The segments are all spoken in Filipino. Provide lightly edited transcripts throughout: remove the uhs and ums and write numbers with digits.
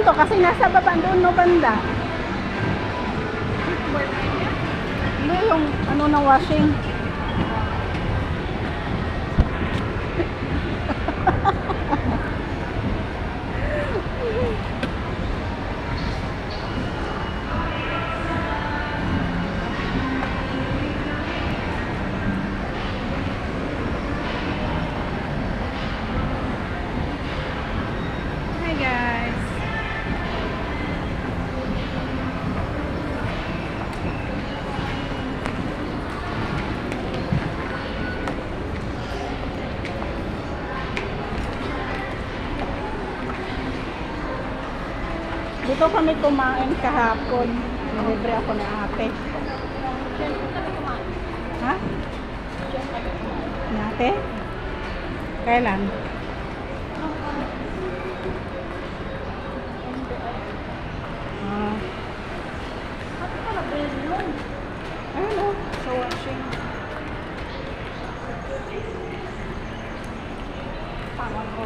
dito kasi nasa baba doon no banda. Hindi yung ano na washing. Hi guys. Dito kami kumain kahapon. Nilibre ako ni ate. Ha? Ni ate? Kailan? Ah. Ano? Sa washing. Pangan ko.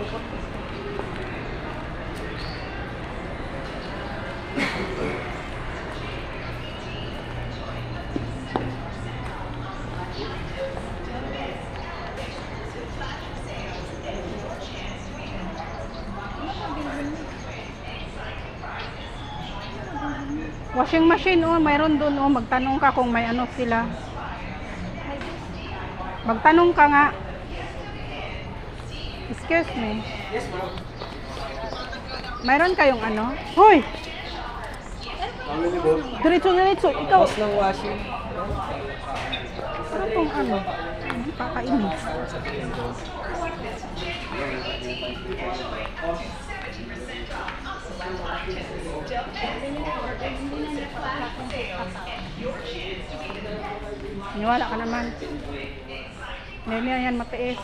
Washing machine, oh, mayroon doon, oh, magtanong ka kung may ano sila. Magtanong ka nga. Excuse me. Yes, ma'am. Mayroon kayong ano? Hoy! Available. Diretso, ikaw. Boss ng washing. Ano tong ano? Pakainis. Niwala ka naman. Hindi yan matiis.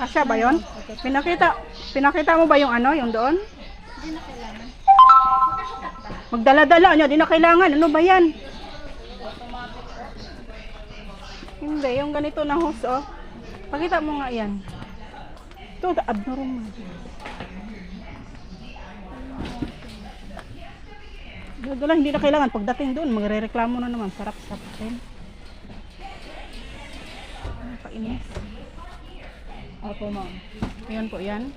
Kasya ba yun? Pinakita mo ba yung ano, yung doon? Hindi na kailangan. Magdala-dala nyo, di na kailangan. Ano ba yan? Hindi, yung ganito na hose, oh. Pakita mo nga yan. Ito, abnormal. Dala, hindi na kailangan. Pagdating doon, magre-reklamo na naman. Sarap-sarapin. Ano, painis. Opo, ma'am. Ayan po, yan.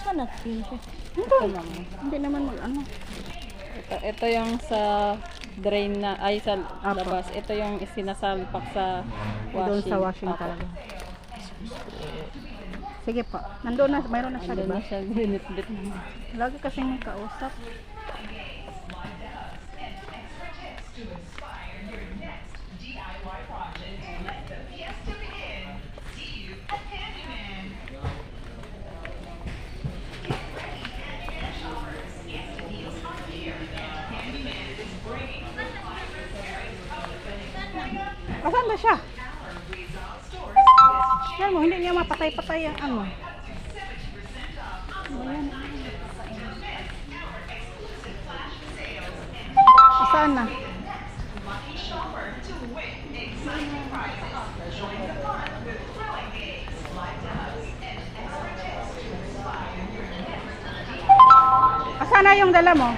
Saan nag-feel ko? Ito, ma'am. hindi naman mag-ano. Ito yung sa drain na, ay sa Apo. labas. Ito yung sinasalpak sa washing. Doon sa washing Apo. talaga. Sige po. Nandoon na, mayroon na siya, Andun diba? na siya, binit-bit. Lagi kasi may kausap. Asan ba siya? Yan mo, hindi niya mapatay-patay ang ano. Ayan. Saan na? Asan na yung dala mo?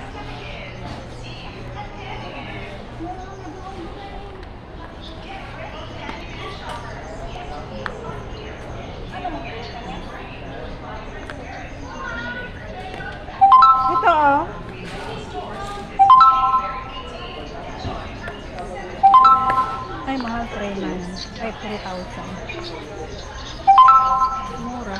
Ito oh. Ay, mahal 3,900. Ay, 3,000. Mura.